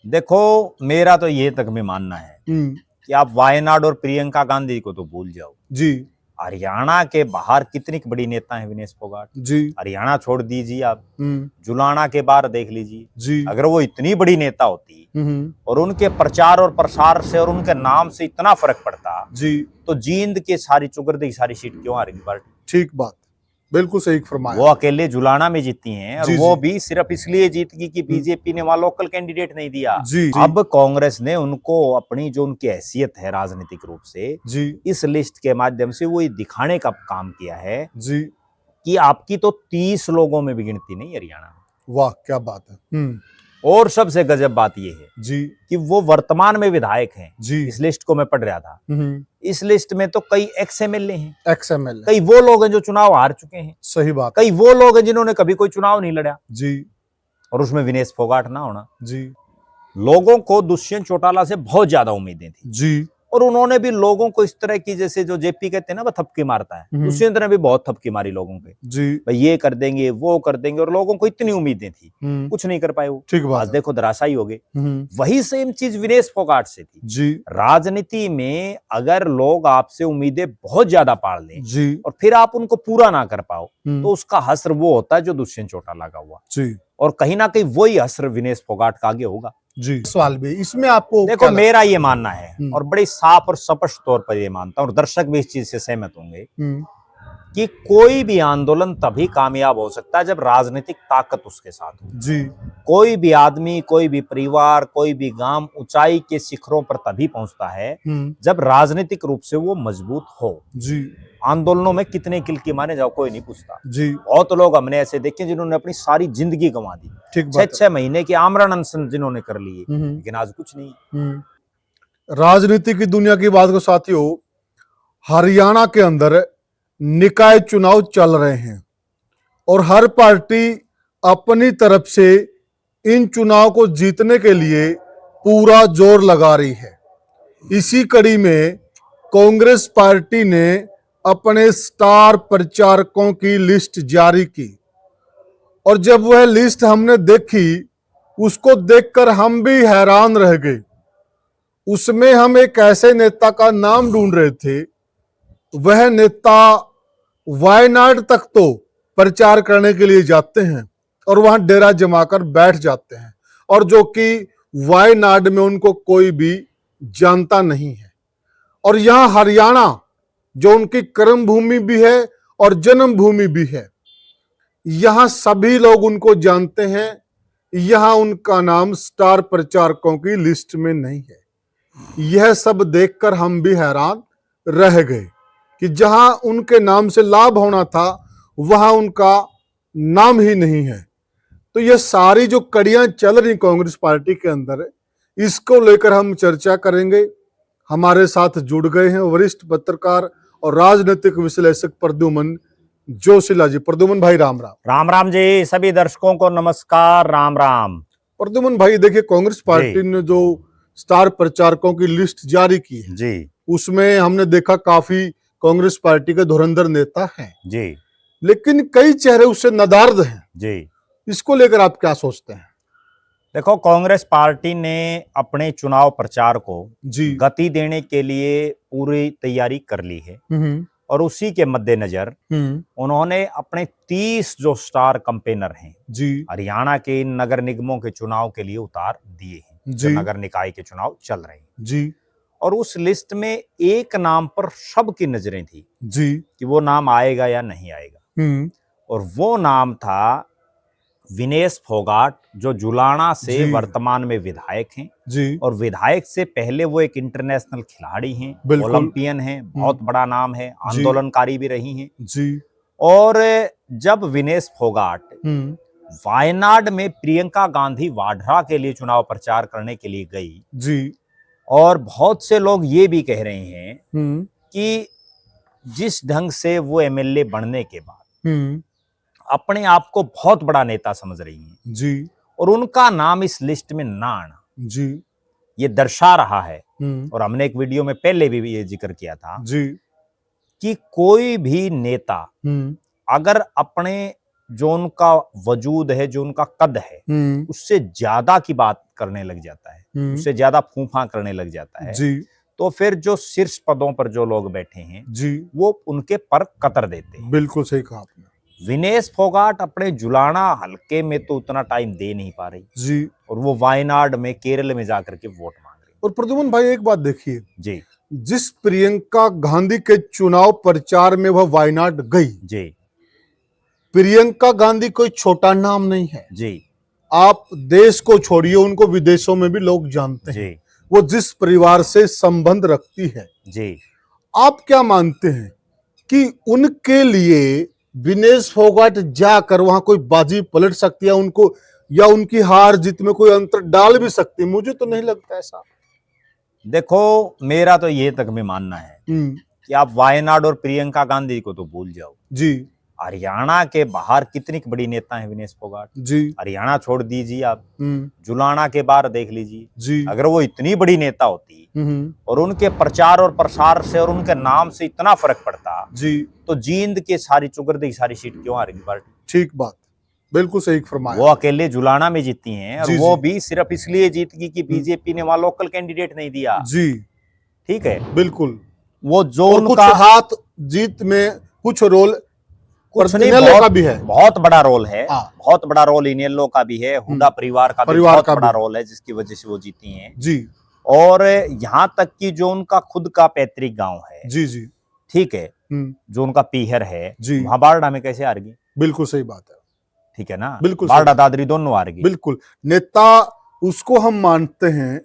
देखो, मेरा तो ये तक में मानना है कि आप वायनाड और प्रियंका गांधी को तो भूल जाओ जी। हरियाणा के बाहर कितनी बड़ी नेता है विनेश फोगाट जी। हरियाणा छोड़ दीजिए, आप जुलाना के बाहर देख लीजिए जी। अगर वो इतनी बड़ी नेता होती और उनके प्रचार और प्रसार से और उनके नाम से इतना फर्क पड़ता जी, तो जींद की सारी चुगरदी सारी सीट क्यों हारेगी पार्टी। ठीक बात, बिल्कुल सही फरमाया। वो अकेले जुलाना में जीती हैं और वो भी सिर्फ इसलिए जीत गई कि बीजेपी ने वहां लोकल कैंडिडेट नहीं दिया। जी। अब कांग्रेस ने उनको अपनी जो उनकी हैसियत है राजनीतिक रूप से जी। इस लिस्ट के माध्यम से वो दिखाने का काम किया है जी कि आपकी तो 30 लोगों में भी गिनती नहीं हरियाणा में। वाह क्या बात है। और सबसे गजब बात यह है जी कि वो वर्तमान में विधायक हैं। जी। इस लिस्ट को मैं पढ़ रहा था, इस लिस्ट में तो कई XMLA हैं, XMLA, कई वो लोग हैं जो चुनाव हार चुके हैं, सही बात, कई वो लोग हैं जिन्होंने कभी कोई चुनाव नहीं लड़ा जी। और उसमें विनेश फोगाट ना होना। जी। लोगों को दुष्यंत चौटाला से बहुत ज्यादा उम्मीदें थी जी। और उन्होंने भी लोगों को इस तरह की, जैसे जो जेपी कहते हैं ना, वो थपकी मारता है, दुष्यंत ने भी बहुत थपकी मारी लोगों पे, जी। भाई ये कर देंगे वो कर देंगे, और लोगों को इतनी उम्मीदें थी, कुछ नहीं कर पाए वो। ठीक बात, आज देखो धराशायी हो गए। वही सेम चीज विनेश फोगाट से थी। जी। राजनीति में अगर लोग आपसे उम्मीदें बहुत ज्यादा पाल लें जी और फिर आप उनको पूरा ना कर पाओ तो उसका हश्र वो होता है जो दुष्यंत चौटाला का हुआ। जी। और कहीं ना कहीं वही हश्र विनेश फोगाट का आगे होगा। जी। सवाल भी इसमें आपको देखो, मेरा ये मानना है और बड़ी साफ और स्पष्ट तौर पर ये मानता हूं और दर्शक भी इस चीज से सहमत होंगे कि कोई भी आंदोलन तभी कामयाब हो सकता है जब राजनीतिक ताकत उसके साथ हो। जी। कोई भी आदमी, कोई भी परिवार, कोई भी गांव ऊंचाई के शिखरों पर तभी पहुंचता है जब राजनीतिक रूप से वो मजबूत हो। जी। आंदोलनों में कितने किल की माने जाओ कोई नहीं पूछता। जी। बहुत लोग हमने ऐसे देखे जिन्होंने अपनी सारी जिंदगी गंवा दी, 6-6 महीने की आमरण अनशन जिन्होंने कर लिए, लेकिन आज कुछ नहीं। राजनीति की दुनिया की बात को साथियों, हरियाणा के अंदर निकाय चुनाव चल रहे हैं और हर पार्टी अपनी तरफ से इन चुनाव को जीतने के लिए पूरा जोर लगा रही है। इसी कड़ी में कांग्रेस पार्टी ने अपने स्टार प्रचारकों की लिस्ट जारी की और जब वह लिस्ट हमने देखी उसको देखकर हम भी हैरान रह गए। उसमें हम एक ऐसे नेता का नाम ढूंढ रहे थे, वह नेता वायनाड तक तो प्रचार करने के लिए जाते हैं और वहां डेरा जमाकर बैठ जाते हैं और जो कि वायनाड में उनको कोई भी जानता नहीं है। और यहां हरियाणा जो उनकी कर्म भूमि भी है और जन्म भूमि भी है, यहां सभी लोग उनको जानते हैं। यहां उनका नाम स्टार प्रचारकों की लिस्ट में नहीं है। यह सब देखकर हम भी हैरान रह गए कि जहां उनके नाम से लाभ होना था वहां उनका नाम ही नहीं है। तो यह सारी जो कड़ियां चल रही कांग्रेस पार्टी के अंदर, इसको लेकर हम चर्चा करेंगे। हमारे साथ जुड़ गए हैं वरिष्ठ पत्रकार और राजनीतिक विश्लेषक प्रद्युमन जोशीला जी। प्रद्युमन भाई राम राम। राम राम जी, सभी दर्शकों को नमस्कार, राम राम। प्रद्युमन भाई देखिए, कांग्रेस पार्टी ने जो स्टार प्रचारकों की लिस्ट जारी की है जी, उसमें हमने देखा काफी कांग्रेस पार्टी के धुरंधर नेता हैं जी, लेकिन कई चेहरे उससे नदारद हैं जी। इसको लेकर आप क्या सोचते हैं? देखो, कांग्रेस पार्टी ने अपने चुनाव प्रचार को जी गति देने के लिए पूरी तैयारी कर ली है और उसी के मद्देनजर उन्होंने अपने 30 जो स्टार कैंपेनर हैं जी हरियाणा के नगर निगमों के चुनाव के लिए उतार दिए हैं, जो नगर निकाय के चुनाव चल रहे हैं जी। और उस लिस्ट में एक नाम पर सबकी नजरें थी जी कि वो नाम आएगा या नहीं आएगा, और वो नाम था विनेश फोगाट, जो जुलाना से वर्तमान में विधायक हैं जी, और विधायक से पहले वो एक इंटरनेशनल खिलाड़ी हैं, ओलंपियन हैं, बहुत बड़ा नाम है, आंदोलनकारी भी रही हैं जी। और जब विनेश फोगाट वायनाड में प्रियंका गांधी वाड्रा के लिए चुनाव प्रचार करने के लिए गई जी, और बहुत से लोग ये भी कह रहे हैं कि जिस ढंग से वो MLA बनने के बाद अपने आप को बहुत बड़ा नेता समझ रही हैं जी, और उनका नाम इस लिस्ट में ना आना जी, ये दर्शा रहा है। और हमने एक वीडियो में पहले भी ये जिक्र किया था जी कि कोई भी नेता अगर अपने जो उनका वजूद है, जो उनका कद है, उससे ज्यादा की बात करने लग जाता है, उससे ज्यादा फूंफा करने लग जाता है जी तो फिर जो शीर्ष पदों पर जो लोग बैठे हैं जी वो उनके पर कतर देते हैं। बिल्कुल सही कहा आपने। विनेश फोगाट अपने जुलाना हलके में तो उतना टाइम दे नहीं पा रही जी और वो वायनाड में, केरल में जाकर के वोट मांग रही। और प्रद्युमन भाई एक बात देखिए, जी जिस प्रियंका गांधी के चुनाव प्रचार में वह वायनाड गई, जी प्रियंका गांधी कोई छोटा नाम नहीं है। जी आप देश को छोड़िए, उनको विदेशों में भी लोग जानते हैं। जी वो जिस परिवार से संबंध रखती है, जी आप क्या मानते हैं कि उनके लिए विनेश फोगाट जाकर वहां कोई बाजी पलट सकती है उनको, या उनकी हार जीत में कोई अंतर डाल भी सकती है? मुझे तो नहीं लगता ऐसा। देखो, मेरा तो ये तक में मानना है कि आप वायनाड और प्रियंका गांधी को तो भूल जाओ। जी हरियाणा के बाहर कितनी बड़ी नेता है विनेश फोगाट। जी हरियाणा छोड़ दीजिए, आप जुलाना के बाहर देख लीजिए। जी अगर वो इतनी बड़ी नेता होती और उनके प्रचार और प्रसार से और उनके नाम से इतना फर्क पड़ता जी तो जींद की सारी चुगरदी की सारी सीट क्यों हारेगी पार्टी? ठीक बात, बिल्कुल सही फरमाया। वो अकेले जुलाना में जीती हैं और जी, वो जी। भी सिर्फ इसलिए जीत गई कि बीजेपी ने वहां लोकल कैंडिडेट नहीं दिया। जी ठीक है, बिल्कुल। वो जो और कुछ उनका हाथ जीत में कुछ रोल कुछ नहीं, इनेलो का भी है। बहुत बड़ा रोल है। हाँ। बहुत बड़ा रोल इनेलो का भी है, हुड्डा परिवार का भी परिवार बहुत का बड़ा भी। रोल है जिसकी वजह से वो जीती हैं। जी और यहाँ तक कि जो उनका खुद का पैतृक गांव है, जी जी ठीक है, जो उनका पीहर है, जी वहां बारडा में कैसे हार गई? बिल्कुल सही बात है। ठीक है ना, बिल्कुल बारडा दादरी दोनों हार गई। बिल्कुल। नेता उसको हम मानते हैं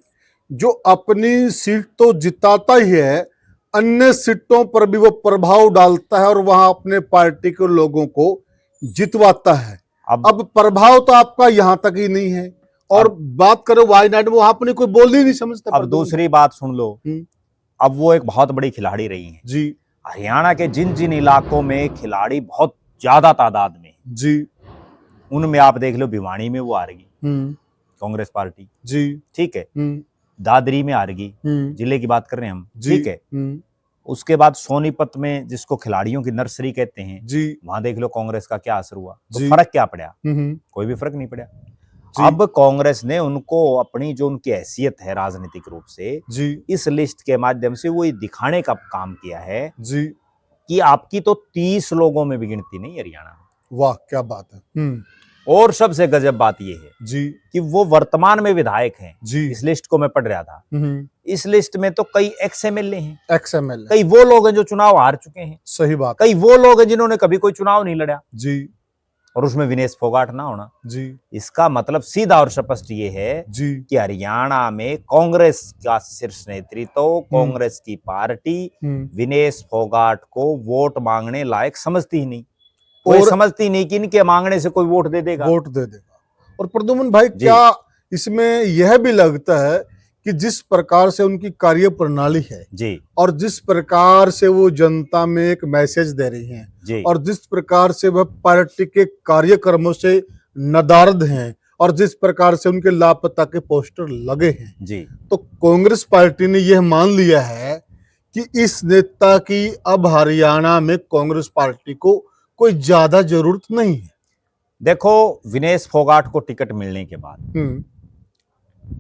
जो अपनी सीट तो जिताता ही है, अन्य सीटों पर भी वो प्रभाव डालता है और वहां अपने पार्टी के लोगों को जितवाता है। अब प्रभाव तो आपका यहां तक ही नहीं है, और बात करो वायनाड में, वहां अपने कोई बोल ही नहीं समझता। अब दूसरी बात सुन लो, अब वो एक बहुत बड़ी खिलाड़ी रही हैं। जी हरियाणा के जिन जिन इलाकों में खिलाड़ी बहुत ज्यादा तादाद में, जी उनमें आप देख लो, भिवानी में वो हार गई कांग्रेस पार्टी। जी ठीक है, दादरी में हार गई, जिले की बात कर रहे हैं हम। ठीक है, उसके बाद सोनीपत में, जिसको खिलाड़ियों की नर्सरी कहते हैं, जी वहां देख लो कांग्रेस का क्या असर हुआ। तो जी। फर्क क्या पड़ा? कोई भी फर्क नहीं पड़ा। अब कांग्रेस ने उनको अपनी जो उनकी हैसियत है राजनीतिक रूप से, जी इस लिस्ट के माध्यम से वो दिखाने का काम किया है जी कि आपकी तो 30 लोगों में भी गिनती नहीं हरियाणा में। वाह क्या बात है। और सबसे गजब बात यह है जी कि वो वर्तमान में विधायक हैं। जी इस लिस्ट को मैं पढ़ रहा था, इस लिस्ट में तो कई एक्स एमएलए हैं, XML, कई वो लोग हैं जो चुनाव हार चुके हैं, सही बात, कई वो लोग हैं जिन्होंने कभी कोई चुनाव नहीं लड़ा, जी और उसमें विनेश फोगाट ना होना। जी इसका मतलब सीधा और स्पष्ट ये है जी कि हरियाणा में कांग्रेस का शीर्ष नेतृत्व, कांग्रेस की पार्टी विनेश फोगाट को वोट मांगने लायक समझती ही नहीं। कोई समझती नहीं कि इनके मांगने से कोई वोट दे देगा। और प्रद्युमन भाई, क्या इसमें यह भी लगता है कि जिस प्रकार से उनकी कार्य प्रणाली है जी, और जिस प्रकार से वो जनता में एक मैसेज दे रही हैं जी, और जिस प्रकार से वह पार्टी के कार्यक्रमों से नदारद हैं और जिस प्रकार से उनके लापता के पोस्टर लगे हैं जी, तो कांग्रेस पार्टी ने यह मान लिया है कि इस नेता की अब हरियाणा में कांग्रेस पार्टी को कोई ज्यादा जरूरत नहीं है। देखो, विनेश फोगाट को टिकट मिलने के बाद,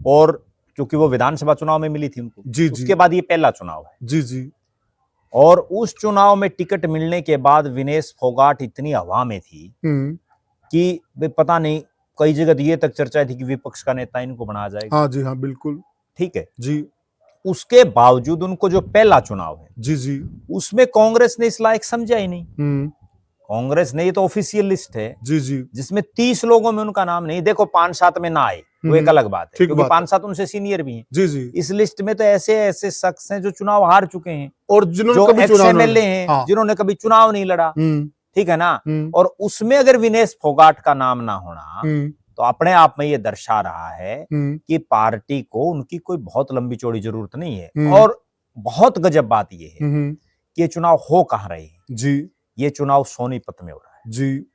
और क्योंकि वो विधानसभा चुनाव में मिली थी उनको, जी, उसके बाद ये पहला चुनाव है। जी जी। और उस चुनाव में टिकट मिलने के बाद विनेश फोगाट इतनी हवा में थी कि पता नहीं, कई जगह तो ये तक चर्चा थी कि विपक्ष का नेता इनको बनाया जाएगा। हाँ जी हाँ बिल्कुल। ठीक है जी। उसके बावजूद उनको जो पहला चुनाव है जी जी, उसमें कांग्रेस ने इस लायक समझा ही नहीं। कांग्रेस ने, ये तो ऑफिशियल लिस्ट है जी जी, जिसमें 30 लोगों में उनका नाम नहीं। देखो 5-7 में ना आए वो एक अलग बात है, क्योंकि 5-7 उनसे सीनियर भी हैं। जी जी। इस लिस्ट में तो ऐसे ऐसे शख्स हैं जो चुनाव हार चुके हैं और जिन्होंने एक्स एमएलए हैं, जिन्होंने कभी चुनाव नहीं लड़ा। ठीक है ना, और उसमें अगर विनेश फोगाट का नाम ना होना तो अपने आप में ये दर्शा रहा है कि पार्टी को उनकी कोई बहुत लंबी चौड़ी जरूरत नहीं है। और बहुत गजब बात ये है कि ये चुनाव हो कहाँ रहे हैं। जी, ये चुनाव सोनीपत में हो रहा है। जी,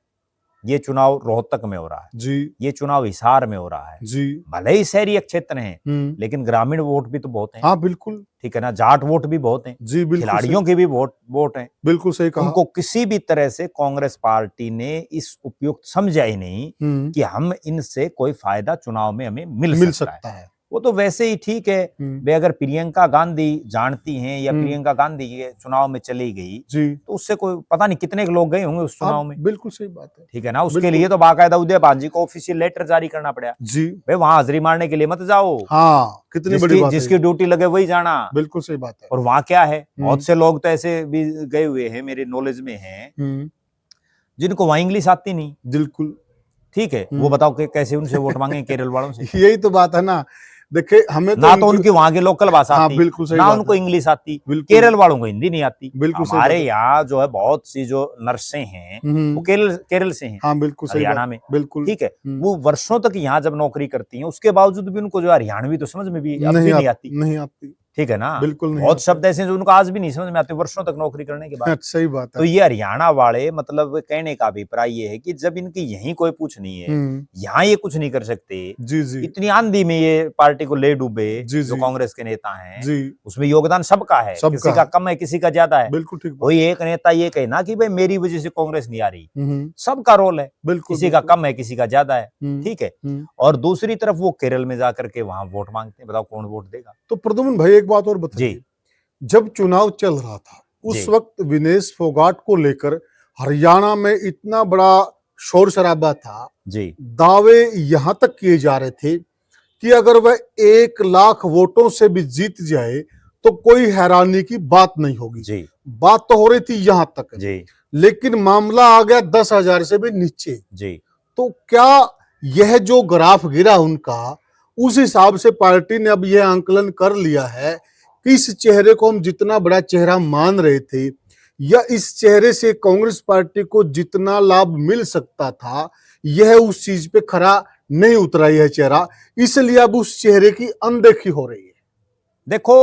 ये चुनाव रोहतक में हो रहा है जी, ये चुनाव हिसार में हो रहा है जी, भले ही शहरी क्षेत्र हैं लेकिन ग्रामीण वोट भी तो बहुत हैं हाँ बिल्कुल, ठीक है ना जाट वोट भी बहुत हैं जी बिल्कुल खिलाड़ियों सही, के भी वोट हैं बिल्कुल सही कहा। उनको किसी भी तरह से कांग्रेस पार्टी ने इस उपयुक्त समझा ही नहीं कि हम इनसे कोई फायदा चुनाव में हमें मिल सकता है वो तो वैसे ही ठीक है वे अगर प्रियंका गांधी जानती हैं या प्रियंका गांधी ये चुनाव में चली गई जी, तो उससे कोई पता नहीं कितने लोग गए होंगे उस चुनाव में बिल्कुल सही बात है। ठीक है ना उसके बिल्कुल। लिए तो बाकायदा उदय भांजी को ऑफिशियल लेटर जारी करना पड़ा जी, भाई वहां हाजिरी मारने के लिए मत जाओ हाँ, कितनी बड़ी बात है जिसकी ये। ड्यूटी लगे वही जाना बिल्कुल सही बात है। और वहां क्या है बहुत से लोग तो ऐसे भी गए हुए हैं मेरे नॉलेज में हैं जिनको वहां इंग्लिश आती नहीं बिल्कुल, ठीक है वो बताओ कि कैसे उनसे वोट मांगे केरल वालों से यही तो बात है ना। देखिए हमें ना तो उनकी वहां की लोकल भाषा हाँ, आती बिल्कुल सही ना बात उनको है। इंग्लिश आती बिल्कुल। केरल वालों को हिंदी नहीं आती बिल्कुल सही हमारे बात है। यहाँ जो है बहुत सी जो नर्सें हैं वो केरल से हैं हाँ, बिल्कुल सही हरियाणा बात, में बिल्कुल। ठीक है वो वर्षों तक यहाँ जब नौकरी करती हैं उसके बावजूद भी उनको जो हरियाणवी तो समझ में भी अब भी नहीं आती नहीं आती, ठीक है ना बिल्कुल नहीं बहुत आती। शब्द ऐसे हैं जो उनको आज भी नहीं समझ में आते वर्षों तक नौकरी करने के बाद सही बात तो है। ये हरियाणा वाले मतलब कहने का अभिप्राय ये है कि जब इनकी यहीं कोई पूछ नहीं है यहाँ ये कुछ नहीं कर सकते जी, जी, इतनी आंधी में ये पार्टी को ले डूबे जी, जो जी, कांग्रेस के नेता हैं जी, उसमें योगदान सबका है सबका किसी का है। कम है किसी का ज्यादा है बिल्कुल ठीक बात। कोई एक नेता ये कहे ना कि भाई मेरी वजह से कांग्रेस नहीं आ रही सबका रोल है बिल्कुल, किसी का कम है किसी का ज्यादा है ठीक है और दूसरी तरफ वो केरल में जाकर के वहां वोट मांगते हैं बताओ कौन वोट देगा तो प्रद्युम्न भाई एक बात और बताइए जब चुनाव चल रहा था उस वक्त विनेश फोगाट को लेकर हरियाणा में इतना बड़ा शोर शराबा था जी दावे यहां तक किए जा रहे थे कि अगर वह 1 लाख वोटों से भी जीत जाए तो कोई हैरानी की बात नहीं होगी जी बात तो हो रही थी यहां तक जी लेकिन मामला आ गया 10,000 से भी नीचे जी तो क्या यह जो ग्राफ गिरा उनका उस हिसाब से पार्टी ने अब यह आंकलन कर लिया है कि इस चेहरे को हम जितना बड़ा चेहरा मान रहे थे या इस चेहरे से कांग्रेस पार्टी को जितना लाभ मिल सकता था यह उस चीज पे खरा नहीं उतरा यह चेहरा इसलिए अब उस चेहरे की अनदेखी हो रही है देखो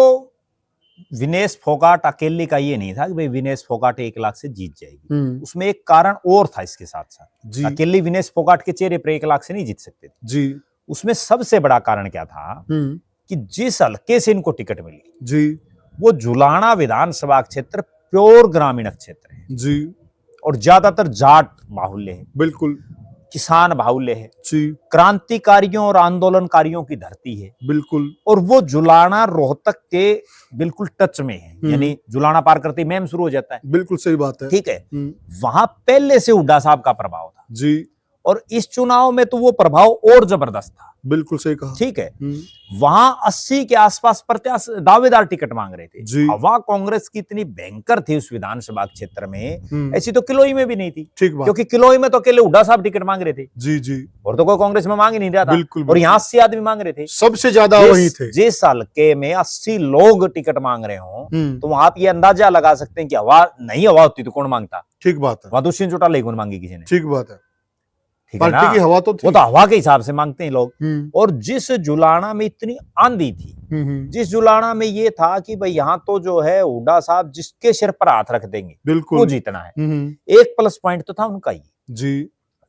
विनेश फोगाट अकेले का ये नहीं था कि भाई विनेश फोगाट 1 लाख से जीत जाएगी उसमें एक कारण और था इसके साथ साथ अकेले विनेश फोगाट के चेहरे पर 1 लाख से नहीं जीत सकते थे जी उसमें सबसे बड़ा कारण क्या था कि जिस हल्के से इनको टिकट मिली जी वो जुलाना विधानसभा क्षेत्र प्योर ग्रामीण क्षेत्र है जी और ज्यादातर जाट बाहुल्य है बिल्कुल किसान बाहुल्य है जी क्रांतिकारियों और आंदोलनकारियों की धरती है बिल्कुल और वो जुलाना रोहतक के बिल्कुल टच में है यानी जुलाना पार करते ही मैम शुरू हो जाता है बिल्कुल सही बात है ठीक है वहां पहले से हुड्डा साहब का प्रभाव था जी और इस चुनाव में तो वो प्रभाव और जबरदस्त था बिल्कुल सही कहा ठीक है वहां 80 के आसपास प्रत्याशी दावेदार टिकट मांग रहे थे हवा कांग्रेस की इतनी भयंकर थी उस विधानसभा क्षेत्र में ऐसी तो किलोई में भी नहीं थी ठीक बात क्योंकि किलोई में तो अकेले हुड्डा साहब टिकट मांग रहे थे जी जी और तो कोई कांग्रेस में मांग ही नहीं रहा था बिल्कुल और यहाँ 80 आदमी मांग रहे थे सबसे ज्यादा वही थे जिस हल्के में 80 लोग टिकट मांग रहे हो तो आप ये अंदाजा लगा सकते हैं कि हवा नहीं हवा होती तो कौन मांगता ठीक बात है वहां दुष्यंत चौटाला ही कौन मांगी किसी ने ठीक बात है ठीक है ना पार्टी की हवा तो थी वो तो हवा के हिसाब से मांगते हैं लोग और जिस जुलाना में इतनी आंधी थी जिस जुलाना में ये था कि भाई यहाँ तो जो है हुड्डा साहब जिसके सिर पर हाथ रख देंगे बिल्कुल वो जीतना है एक प्लस पॉइंट तो था उनका ही जी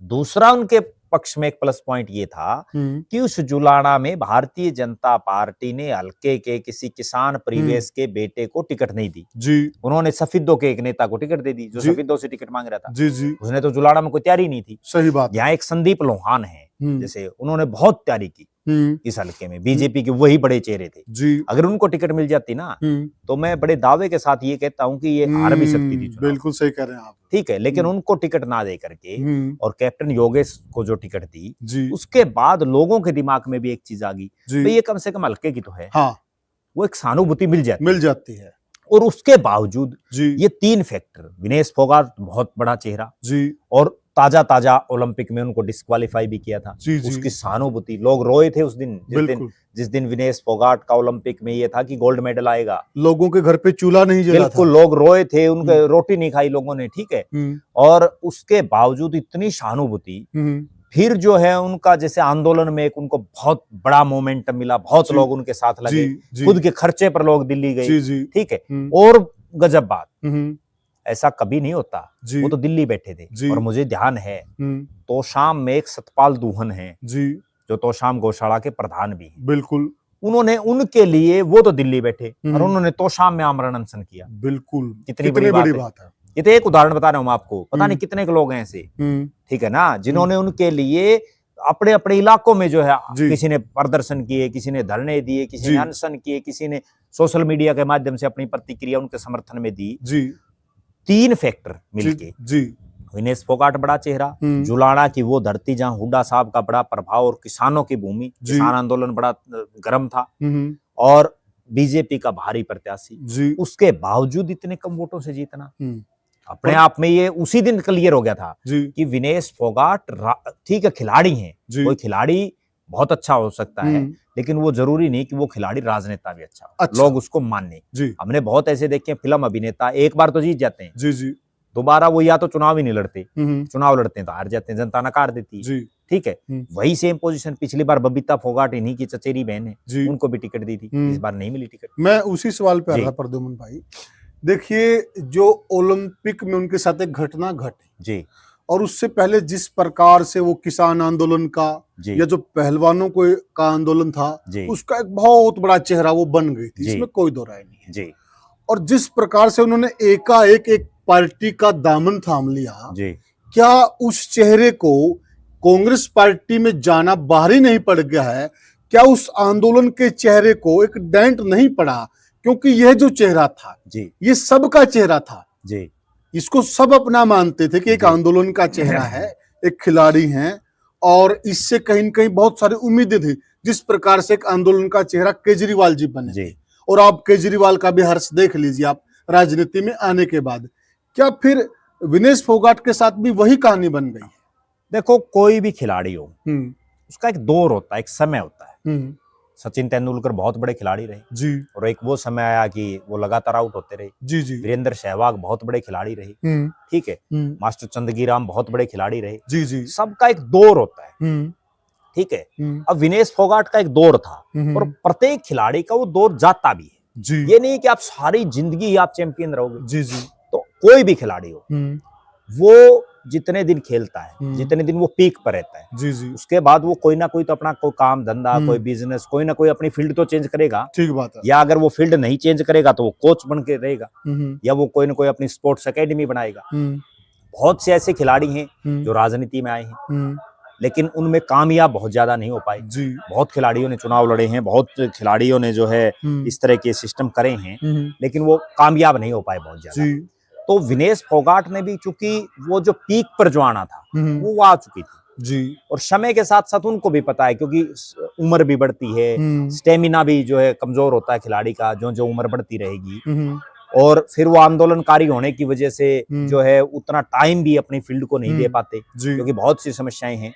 दूसरा उनके पक्ष में एक प्लस पॉइंट ये था कि उस जुलाना में भारतीय जनता पार्टी ने हल्के के किसी किसान परिवेश के बेटे को टिकट नहीं दी जी उन्होंने सफिदों के एक नेता को टिकट दे दी जो जी सफिदों से टिकट मांग रहा था जी जी उसने तो जुलाना में कोई तैयारी नहीं थी सही बात यहाँ एक संदीप लोहान है जैसे उन्होंने बहुत तैयारी की इस हल्के में बीजेपी के वही बड़े चेहरे थे जी अगर उनको टिकट मिल जाती ना तो मैं बड़े दावे के साथ ये कहता हूं कि ये हार भी सकती थी चुनाव। बिल्कुल सही कह रहे हैं आप ठीक है लेकिन उनको टिकट ना दे करके और कैप्टन योगेश को जो टिकट दी जी उसके बाद लोगों के दिमाग में भी एक चीज आ गई जी ये कम से कम हल्के की तो है हाँ वो एक सहानुभूति मिल जाती है और उसके बावजूद जी ये 3 फैक्टर विनेश फोगाट बहुत बड़ा चेहरा जी और ताजा ओलंपिक में उनको डिस्क्वालीफाई भी किया था जी, जी, उसकी सहानुभूति लोग रोए थे उस दिन जिस दिन विनेश फोगाट का ओलंपिक में ये था कि गोल्ड मेडल आएगा लोगों के घर पे चूल्हा नहीं जला था बिल्कुल लोग रोए थे उनके रोटी नहीं खाई लोगों ने ठीक है और उसके बावजूद इतनी सहानुभूति फिर जो है उनका जैसे आंदोलन में एक उनको बहुत बड़ा मोमेंटम मिला बहुत लोग उनके साथ लगे खुद के खर्चे पर लोग दिल्ली गए ठीक है और गजब बात ऐसा कभी नहीं होता। जी वो तो दिल्ली बैठे थे जी और मुझे ध्यान है तोशाम में एक सतपाल दूहन है जी जो तोशाम गौशाला के प्रधान भी हैं। बिल्कुल उन्होंने उनके लिए, वो तो दिल्ली बैठे और हम्म। उन्होंने तोशाम में आमरण अनशन किया। बिल्कुल कितनी कितनी बड़ी है। बात है। ये तो एक उदाहरण बता रहा हूं मैं आपको, पता नहीं हम्म। कितने के लोग हैं ऐसे, हम्म। ठीक है ना, जिन्होंने उनके लिए अपने अपने इलाकों में जो है जी किसी ने प्रदर्शन किए, किसी ने धरने दिए, किसी जी ने अनशन किए, किसी ने सोशल मीडिया के माध्यम से अपनी प्रतिक्रिया उनके समर्थन में दी। जी 3 फैक्टर जी मिलके, जी विनेश फोगाट बड़ा चेहरा, हम्म। जुलाना की वो धरती जहां हुड्डा साहब का बड़ा प्रभाव और किसानों की भूमि, जी किसान आंदोलन बड़ा गर्म था, हम्म। और बीजेपी का भारी प्रत्याशी, जी उसके बावजूद इतने कम वोटों से जीतना अपने और आप में ये उसी दिन क्लियर हो गया था जी कि विनेश फोगाट ठीक है खिलाड़ी हैं, जी कोई खिलाड़ी बहुत अच्छा हो सकता है, हम्म। लेकिन वो जरूरी नहीं कि वो खिलाड़ी राजनेता भी अच्छा हो, अच्छा। लोग उसको माने। जी हमने बहुत ऐसे देखे फिल्म अभिनेता एक बार तो जीत जाते हैं, जी जी दोबारा वो या तो चुनाव ही नहीं लड़ते, हम्म। चुनाव लड़ते हैं तो हार जाते हैं, जनता नकार देती है, जी ठीक है। हम्म। वही सेम पोजीशन पिछली बार बबीता फोगाट इन्हीं की चचेरी बहन है, जी उनको भी टिकट दी थी, इस बार नहीं मिली टिकट। मैं उसी सवाल पे आ जी रहा था प्रद्युमन भाई। देखिए जो ओलंपिक में उनके साथ एक घटना घटी जी और उससे पहले जिस प्रकार से वो किसान आंदोलन का जी या जो पहलवानों को का आंदोलन था जी उसका एक बहुत बड़ा चेहरा वो बन गई थी, जी इसमें कोई दो राय नहीं है। जी और जिस प्रकार से उन्होंने एकाएक एक पार्टी का दामन थाम लिया, जी क्या उस चेहरे को कांग्रेस पार्टी में जाना बाहरी नहीं पड़ गया है? क्या उस आंदोलन के चेहरे को एक डेंट नहीं पड़ा? क्योंकि यह जो चेहरा था जी ये सबका चेहरा था, जी इसको सब अपना मानते थे कि एक जी। आंदोलन का चेहरा है, एक खिलाड़ी है, और इससे कहीं न कहीं बहुत सारी उम्मीदें थी। जिस प्रकार से एक आंदोलन का चेहरा केजरीवाल जी बने जी थे, और आप केजरीवाल का भी हर्ष देख लीजिए आप राजनीति में आने के बाद। क्या फिर विनेश फोगाट के साथ भी वही कहानी बन गई? देखो कोई भी खिलाड़ी हो हम्म। उसका एक दौर होता है, एक समय होता है। हम्म। सचिन तेंदुलकर बहुत बड़े खिलाड़ी रहे जी और एक वो समय आया कि वो लगातार आउट होते रहे। जी जी वीरेंद्र सहवाग बहुत बड़े खिलाड़ी रहे, हम्म। ठीक है। हम्म। मास्टर चंदगीराम बहुत बड़े खिलाड़ी रहे। जी जी सबका एक दौर होता है, हम्म। ठीक है। हम्म। अब विनेश फोगाट का एक दौर था और हम्म। प्रत्येक खिलाड़ी का वो दौर जाता भी है। जी ये नहीं कि आप सारी जिंदगी ही आप चैंपियन रहोगे। जी जी तो कोई भी खिलाड़ी हो हम्म। वो जितने दिन खेलता है, हम्म। जितने दिन वो पीक पर रहता है, जी जी उसके बाद वो कोई ना कोई तो अपना कोई काम धंधा, कोई बिजनेस, कोई ना कोई अपनी फील्ड तो चेंज करेगा। ठीक बात है। या अगर वो फील्ड नहीं चेंज करेगा तो वो कोच बन के रहेगा, हम्म। या वो कोई ना कोई अपनी स्पोर्ट्स एकेडमी बनाएगा। हम्म। बहुत से ऐसे खिलाड़ी हैं हम्म। जो राजनीति में आए हैं, हम्म। लेकिन उनमें कामयाब बहुत ज्यादा नहीं हो पाए। जी बहुत खिलाड़ियों ने चुनाव लड़े हैं, बहुत खिलाड़ियों ने जो है इस तरह के सिस्टम करे हैं, लेकिन वो कामयाब नहीं हो पाए बहुत ज्यादा। जी तो विनेश फोगाट ने भी, चूंकि वो जो पीक पर जो आना था वो आ चुकी थी, जी और समय के साथ साथ उनको भी पता है, क्योंकि उम्र भी बढ़ती है, स्टेमिना भी जो है कमजोर होता है खिलाड़ी का जो जो उम्र बढ़ती रहेगी, और फिर वो आंदोलनकारी होने की वजह से जो है उतना टाइम भी अपनी फील्ड को नहीं दे पाते, क्योंकि बहुत सी समस्याएं हैं।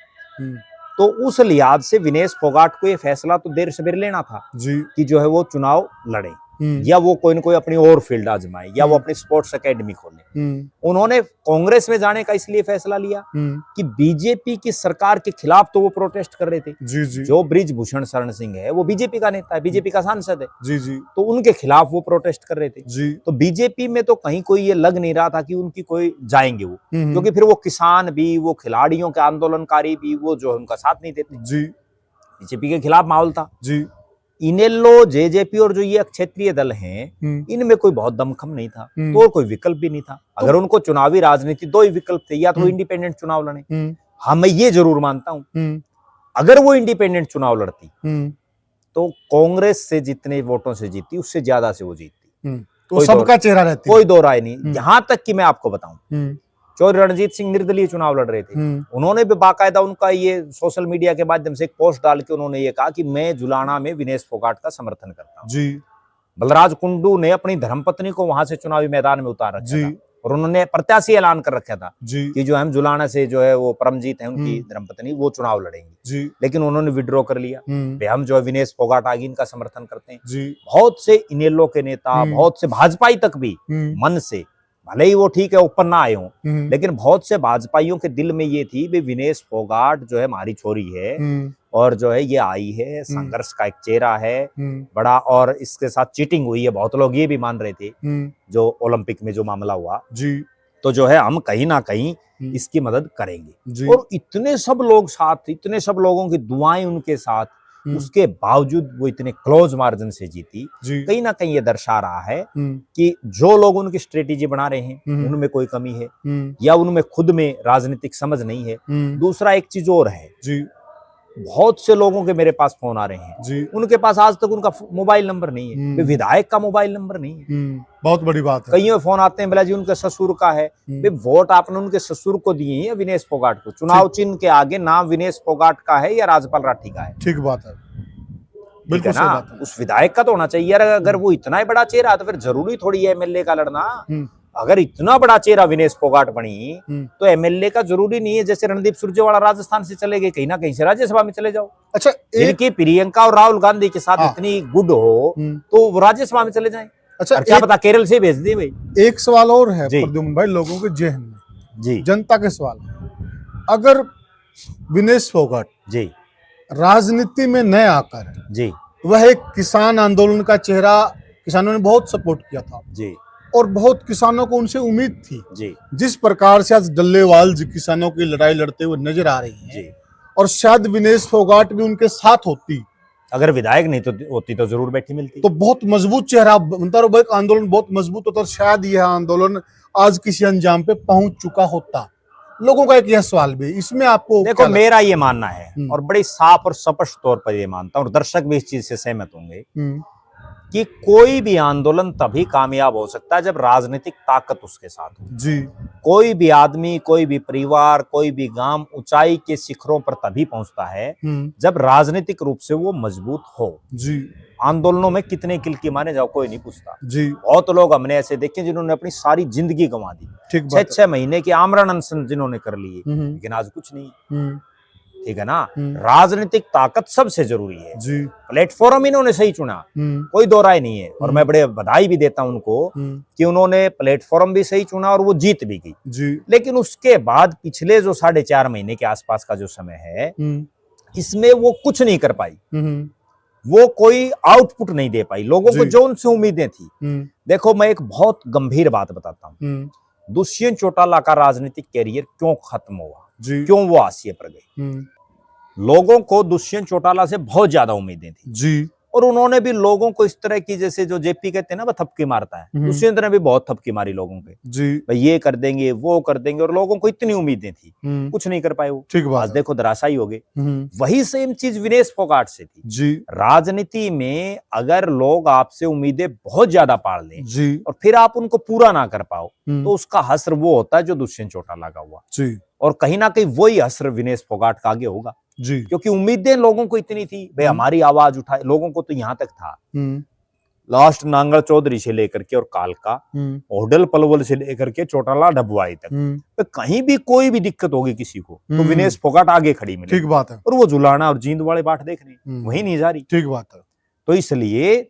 तो उस लिहाज से विनेश फोगाट को ये फैसला तो देर सवेर लेना था जी कि जो है वो चुनाव लड़े, या वो कोई ना कोई अपनी और फील्ड आजमाए, या वो अपनी स्पोर्ट्स एकेडमी खोले। उन्होंने कांग्रेस में जाने का इसलिए फैसला लिया कि बीजेपी की सरकार के खिलाफ तो वो प्रोटेस्ट कर रहे थे। जी जी जो बृजभूषण शरण सिंह है वो बीजेपी का नेता है, बीजेपी का सांसद है, जी जी तो उनके खिलाफ वो प्रोटेस्ट कर रहे थे। जी तो बीजेपी में तो कहीं कोई ये लग नहीं रहा था कि उनकी कोई जाएंगे वो, क्योंकि फिर वो किसान भी, वो खिलाड़ियों के आंदोलनकारी भी, वो जो उनका साथ नहीं देते। जी बीजेपी के खिलाफ माहौल था। जी इनेलो, जेजेपी और जो ये क्षेत्रीय दल हैं, इनमें कोई बहुत दमखम नहीं था, तो और कोई विकल्प भी नहीं था। अगर उनको चुनावी राजनीति, दो ही विकल्प थे, या तो वो इंडिपेंडेंट चुनाव लड़े। हाँ, मैं ये जरूर मानता हूं अगर वो इंडिपेंडेंट चुनाव लड़ती तो कांग्रेस से जितने वोटों से जीती उससे ज्यादा से वो जीतती, तो सबका चेहरा रहती, कोई दो राय नहीं। यहां तक कि मैं आपको बताऊं, चौधरी रणजीत सिंह निर्दलीय चुनाव लड़ रहे थे, उन्होंने भी बाकायदा उनका ये सोशल मीडिया के माध्यम से एक पोस्ट डाल के उन्होंने ये कहा कि मैं जुलाना में विनेश फोगाट का समर्थन करता हूं। जी बलराज कुंडू ने अपनी धर्मपत्नी को वहां से चुनावी मैदान में उतार रखा था, और उन्होंने प्रत्याशी ऐलान कर रखा था कि जो हम जुलाना से जो है वो परमजीत है उनकी धर्मपत्नी, वो चुनाव लड़ेंगे। लेकिन उन्होंने विड्रॉ कर लिया, हम जो है विनेश फोगाट आगे इनका समर्थन करते हैं। बहुत से इनेलो के नेता, बहुत से भाजपाई तक भी मन से, भले ही वो ठीक है ऊपर ना आए हों, लेकिन बहुत से भाजपाइयों के दिल में ये थी भी विनेश फोगाट जो है हमारी छोरी है, और जो है ये आई है, संघर्ष का एक चेहरा है बड़ा, और इसके साथ चीटिंग हुई है, बहुत लोग ये भी मान रहे थे जो ओलंपिक में जो मामला हुआ जी। तो जो है हम कहीं ना कहीं इसकी मदद करेंगे। और इतने सब लोग साथ, इतने सब लोगों की दुआएं उनके साथ, उसके बावजूद वो इतने क्लोज मार्जिन से जीती। कहीं ना कहीं ये दर्शा रहा है कि जो लोग उनकी स्ट्रेटेजी बना रहे हैं उनमें कोई कमी है या उनमें खुद में राजनीतिक समझ नहीं है। दूसरा एक चीज और है जी, बहुत से लोगों के मेरे पास फोन आ रहे हैं जी, उनके पास आज तक उनका मोबाइल नंबर नहीं है, विधायक का मोबाइल नंबर नहीं है। बहुत बड़ी बात है। कईयों फोन आते हैं, बोला जी उनके ससुर का है। वोट आपने उनके ससुर को दिए हैं या विनेश फोगाट को? चुनाव चिन्ह के आगे नाम विनेश फोगाट का है या राजपाल राठी का है? ठीक बात है, बिल्कुल सही बात है। उस विधायक का तो होना चाहिए यार। अगर वो इतना ही बड़ा चेहरा है तो फिर जरूरी थोड़ी है एमएलए का लड़ना। अगर इतना बड़ा चेहरा विनेश फोगाट बनी तो एमएलए का जरूरी नहीं है। जैसे रणदीप सुरजेवाला राजस्थान से चले गए, कहीं ना कहीं से राज्यसभा में चले जाओ। अच्छा, इनकी प्रियंका और राहुल गांधी के साथ इतनी गुड हो तो वो राज्यसभा में चले जाएं। अच्छा, क्या पता केरल से भेज दे भाई। एक सवाल और है प्रद्युम्न भाई, लोगों के जहन में, जी, जनता के सवाल है। अगर विनेश फोगाट जी राजनीति में न आकर जी, वह एक किसान आंदोलन का चेहरा, किसानों ने बहुत सपोर्ट किया था जी, और बहुत किसानों को उनसे उम्मीद थी जी, जिस प्रकार से आज डल्लेवाल जी किसानों की लड़ाई लड़ते हुए नजर आ रही है जी, और शायद विनेश फोगाट भी उनके साथ होती, अगर विधायक नहीं तो होती तो जरूर बैठी मिलती, तो बहुत मजबूत चेहरा बनता और एक आंदोलन बहुत मजबूत होता और शायद यह आंदोलन आज किसी अंजाम पे पहुंच चुका होता। लोगों का एक यह सवाल भी, इसमें आपको देखो मेरा ये मानना है और बड़ी साफ और स्पष्ट तौर पर ये मानता हूं और दर्शक भी इस चीज से सहमत होंगे कि कोई भी आंदोलन तभी कामयाब हो सकता है जब राजनीतिक ताकत उसके साथ हो। जी, कोई भी आदमी, कोई भी परिवार, कोई भी गांव ऊंचाई के शिखरों पर तभी पहुंचता है जब राजनीतिक रूप से वो मजबूत हो। जी, आंदोलनों में कितने किल की मारे जाओ कोई नहीं पूछता। जी, बहुत लोग हमने ऐसे देखे जिन्होंने अपनी सारी जिंदगी गंवा दी, ठीक 6-6 महीने के आमरण अनशन जिन्होंने कर लिए, लेकिन आज कुछ नहीं। ठीक है ना। राजनीतिक ताकत सबसे जरूरी है। जी, प्लेटफॉर्म इन्होंने सही चुना, कोई दो राय नहीं है और मैं बड़े बधाई भी देता हूं उनको कि उन्होंने प्लेटफॉर्म भी सही चुना और वो जीत भी गई। जी, लेकिन उसके बाद पिछले जो 4.5 महीने के आसपास का जो समय है इसमें वो कुछ नहीं कर पाई, वो कोई आउटपुट नहीं दे पाई लोगों को जो उनसे उम्मीदें थी। देखो मैं एक बहुत गंभीर बात बताता हूँ, दुष्यंत चौटाला का राजनीतिक कैरियर क्यों खत्म हुआ, क्यों वो हाशिए पर गए। लोगों को दुष्यंत चौटाला से बहुत ज्यादा उम्मीदें थी जी, और उन्होंने भी लोगों को इस तरह की, जैसे जो जेपी कहते हैं ना, वो थपकी मारता है, दुष्यंत ने भी बहुत थपकी मारी लोगों पे, जी, भाई ये कर देंगे वो कर देंगे, और लोगों को इतनी उम्मीदें थी, कुछ नहीं कर पाए वो। ठीक बात आज देखो धराशायी हो गए। वही सेम चीज विनेश फोगाट से थी। जी, राजनीति में अगर लोग आपसे उम्मीदें बहुत ज्यादा पाल लें जी, और फिर आप उनको पूरा ना कर पाओ तो उसका हश्र वो होता है जो दुष्यंत चौटाला का हुआ। जी, और कहीं ना कहीं वही हश्र विनेश फोगाट का आगे होगा, जी, क्योंकि उम्मीदें लोगों को इतनी थी, भाई हमारी आवाज उठाए। लोगों को तो यहां तक था, लास्ट नांगल चौधरी से लेकर के और कालका, ओडल पलवल से लेकर के चौटाला डबवाई तक, तो कहीं भी कोई भी दिक्कत होगी किसी को तो विनेश फोगाट आगे खड़ी मिलेगी। ठीक बात है। और वो जुलाना और जींद वाले बाट देखने वही नहीं जा रही। ठीक बात है। तो इसलिए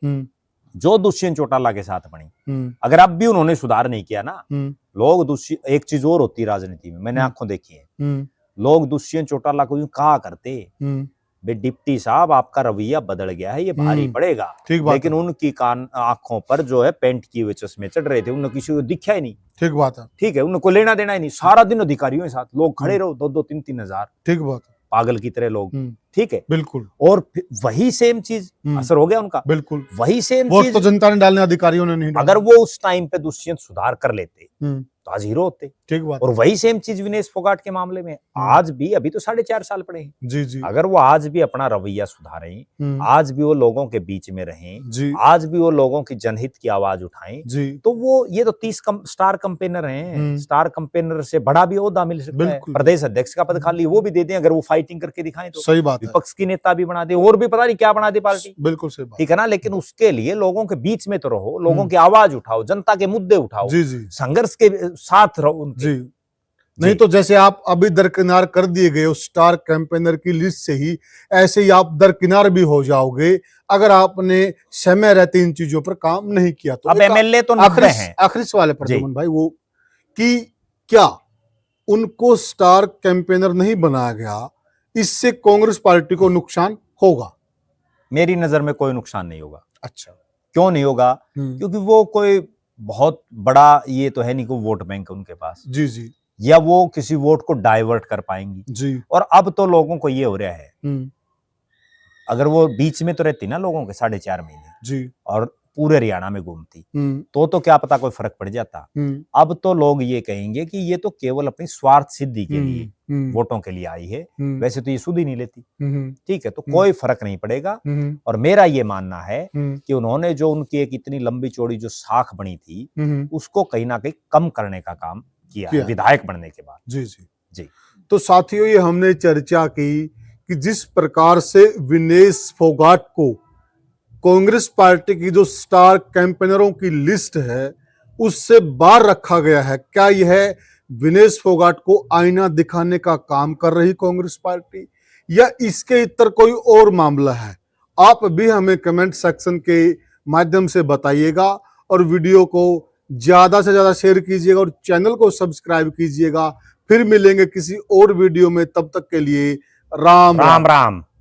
जो दुष्यंत चौटाला के साथ बनी, अगर अब भी उन्होंने सुधार नहीं किया ना, लोग एक चीज और होती है राजनीति में, मैंने आंखों देखी है, लोग दुष्यंत चौटाला को यूं कहा करते, बे डिप्टी साहब आपका रवैया बदल गया है, ये भारी पड़ेगा। लेकिन उनकी आंखों पर जो है पेंट की हुए चश्मे चढ़ रहे थे, उन्हें किसी को दिखा ही नहीं। ठीक बात है। ठीक है, उनको लेना देना ही नहीं, सारा दिन अधिकारियों के साथ लोग खड़े रहो, 2-2, 3-3 हजार, ठीक बात है, पागल की तरह लोग। ठीक है, बिल्कुल। और वही सेम चीज असर हो गया उनका, बिल्कुल वही सेम वोट चीज तो जनता ने डालने, अधिकारियों ने नहीं डाला। अगर वो उस टाइम पे दुष्यंत सुधार कर लेते तो आज हीरो होते। ठीक बात। और वही सेम चीज विनेश फोगाट के मामले में आज भी, अभी तो 4.5 साल पड़े हैं, जी जी, अगर वो आज भी अपना रवैया सुधारें, आज भी वो लोगों के बीच में रहें जी, आज भी वो लोगों की जनहित की आवाज उठाएं जी, तो वो ये तो 30 स्टार कैंपेनर हैं, स्टार कैंपेनर से बड़ा भी ओहदा मिल सकता है, प्रदेश अध्यक्ष का पद खाली वो भी दे दें अगर वो फाइटिंग करके दिखाएं तो। सही बात है। विपक्ष की नेता भी बना दे, और भी पता नहीं क्या बना दे पार्टी। बिल्कुल सही बात, ठीक है ना। लेकिन उसके लिए लोगों के बीच में तो रहो, लोगों की आवाज उठाओ, जनता के मुद्दे उठाओ, जी जी, संघर्ष के साथ रहो जी। नहीं तो जैसे आप अभी दरकिनार कर दिए गए उस स्टार कैंपेनर की लिस्ट से ही, ऐसे ही आप दरकिनार भी हो जाओगे अगर आपने समय रहते इन चीजों पर काम नहीं किया तो। अब एमएलए तो 90 हैं। आखिरी सवाल है प्रद्युम्न भाई, वो कि क्या उनको स्टार कैंपेनर नहीं बनाया गया इससे कांग्रेस पार्टी को नुकसान होगा? मेरी नजर में कोई नुकसान नहीं होगा। अच्छा। क्यों नहीं होगा? क्योंकि वो कोई बहुत बड़ा ये तो है नहीं कि वोट बैंक है उनके पास, जी जी या वो किसी वोट को डाइवर्ट कर पाएंगी जी। और अब तो लोगों को ये हो रहा है, अगर वो बीच में तो रहती ना लोगों के 4.5 महीने जी और पूरे हरियाणा में घूमती तो क्या पता कोई फर्क पड़ जाता। अब तो लोग ये कहेंगे कि ये तो केवल अपनी स्वार्थ सिद्धि के लिए वोटों के लिए आई है, वैसे तो ये सुध ही नहीं लेती। ठीक है, तो कोई फर्क नहीं पड़ेगा। और मेरा ये मानना है कि उन्होंने जो उनकी एक इतनी लंबी चौड़ी जो साख बनी थी उसको कहीं ना कहीं कम करने का काम किया है विधायक बनने के बाद। जी जी जी। तो साथियों, ये हमने चर्चा की कि जिस प्रकार से विनेश फोगाट को कांग्रेस पार्टी की जो स्टार कैंपेनरों की लिस्ट है उससे बाहर रखा गया है, क्या यह विनेश फोगाट को आईना दिखाने का काम कर रही कांग्रेस पार्टी या इसके इतर कोई और मामला है? आप भी हमें कमेंट सेक्शन के माध्यम से बताइएगा और वीडियो को ज्यादा से ज्यादा शेयर कीजिएगा और चैनल को सब्सक्राइब कीजिएगा। फिर मिलेंगे किसी और वीडियो में, तब तक के लिए राम राम राम।